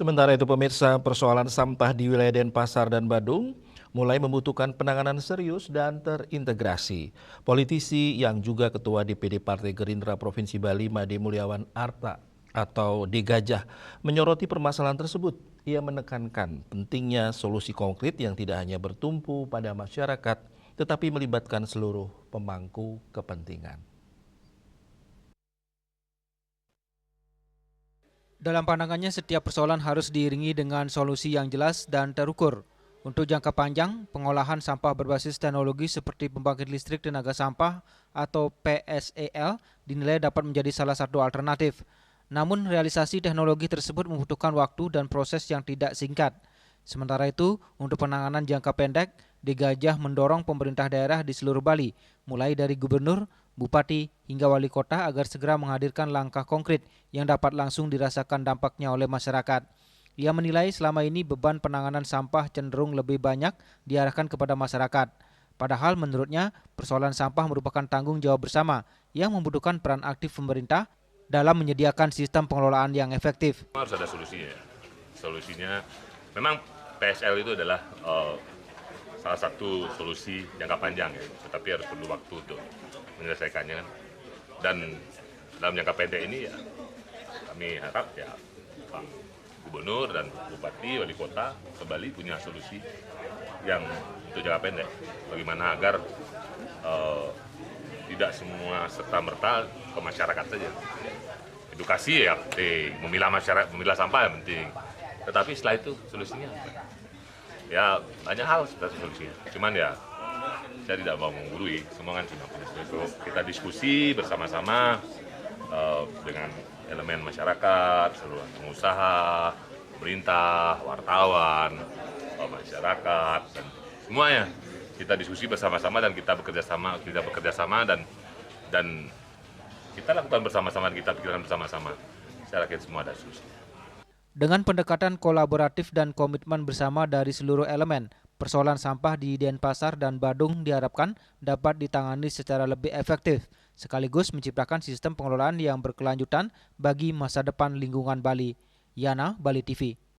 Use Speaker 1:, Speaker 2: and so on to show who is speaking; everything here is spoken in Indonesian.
Speaker 1: Sementara itu pemirsa, persoalan sampah di wilayah Denpasar dan Badung mulai membutuhkan penanganan serius dan terintegrasi. Politisi yang juga Ketua DPD Partai Gerindra Provinsi Bali, Made Mulyawan Arta atau Degajah, menyoroti permasalahan tersebut. Ia menekankan pentingnya solusi konkret yang tidak hanya bertumpu pada masyarakat, tetapi melibatkan seluruh pemangku kepentingan.
Speaker 2: Dalam pandangannya, setiap persoalan harus diiringi dengan solusi yang jelas dan terukur. Untuk jangka panjang, pengolahan sampah berbasis teknologi seperti pembangkit listrik tenaga sampah atau PSEL dinilai dapat menjadi salah satu alternatif. Namun, realisasi teknologi tersebut membutuhkan waktu dan proses yang tidak singkat. Sementara itu, untuk penanganan jangka pendek, Degajah mendorong pemerintah daerah di seluruh Bali, mulai dari gubernur, bupati, hingga wali kota agar segera menghadirkan langkah konkret yang dapat langsung dirasakan dampaknya oleh masyarakat. Ia menilai selama ini beban penanganan sampah cenderung lebih banyak diarahkan kepada masyarakat. Padahal menurutnya, persoalan sampah merupakan tanggung jawab bersama yang membutuhkan peran aktif pemerintah dalam menyediakan sistem pengelolaan yang efektif.
Speaker 3: Harus ada solusinya. Solusinya memang PSL itu adalah salah satu solusi jangka panjang ya, tetapi harus perlu waktu untuk menyelesaikannya kan. Dan dalam jangka pendek ini ya kami harap ya Pak Gubernur dan Bupati, Wali Kota ke Bali punya solusi yang untuk jangka pendek. Bagaimana agar tidak semua serta-merta ke masyarakat saja. Edukasi ya penting, memilah sampah yang penting. Tetapi setelah itu solusinya apa? Ya banyak hal sebenarnya solusinya. Cuman ya saya tidak mau menggurui, semua kan cuma punya solusi. Kita diskusi bersama-sama dengan elemen masyarakat, seluruh pengusaha, pemerintah, wartawan, masyarakat, dan semuanya. Kita diskusi bersama-sama dan kita bekerja sama dan kita lakukan bersama-sama, kita pikirkan bersama-sama. Saya yakin semua ada solusi.
Speaker 2: Dengan pendekatan kolaboratif dan komitmen bersama dari seluruh elemen, persoalan sampah di Denpasar dan Badung diharapkan dapat ditangani secara lebih efektif, sekaligus menciptakan sistem pengelolaan yang berkelanjutan bagi masa depan lingkungan Bali. Yana, Bali TV.